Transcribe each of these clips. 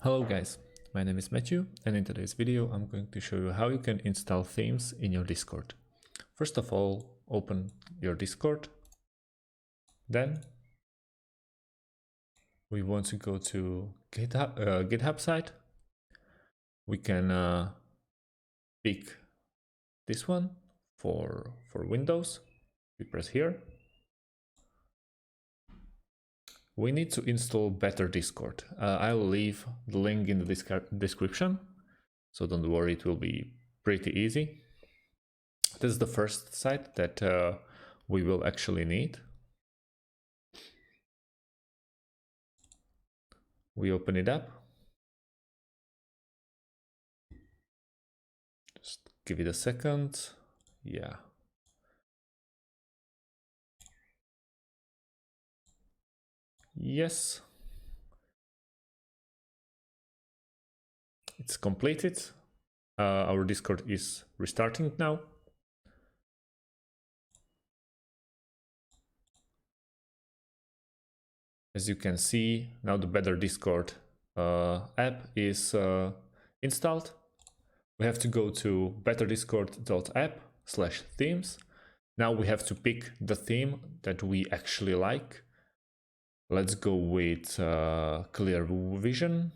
Hello guys, my name is Matthew, and in today's video I'm going to show you how you can install themes in your Discord. First of all, open your Discord. Then we want to go to GitHub site. We can pick this one for Windows. We press here. We need to install Better Discord. I'll leave the link in the description, so don't worry, it will be pretty easy. This is the first site that we will actually need. We open it up. Just give it a second. Yeah. Yes. It's completed. Our Discord is restarting now. As you can see, now the Better Discord app is installed. We have to go to betterdiscord.app/themes. Now we have to pick the theme that we actually like. Let's go with Clear Vision.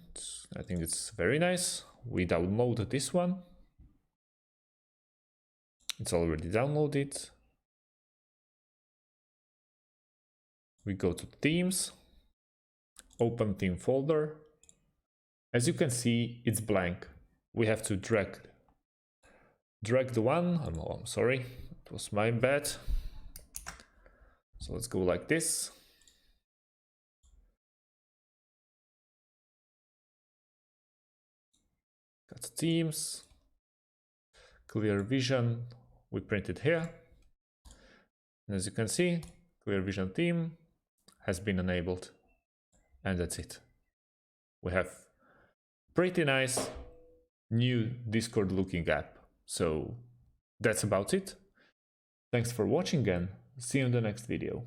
I think it's very nice. We download this one. It's already downloaded. We go to themes, open theme folder. As you can see, it's blank. We have to drag the one. I'm sorry, it was my bad. So let's go like this. Got themes, Clear Vision, we print it here. And as you can see, Clear Vision theme has been enabled. And that's it. We have pretty nice new Discord looking app. So that's about it. Thanks for watching and see you in the next video.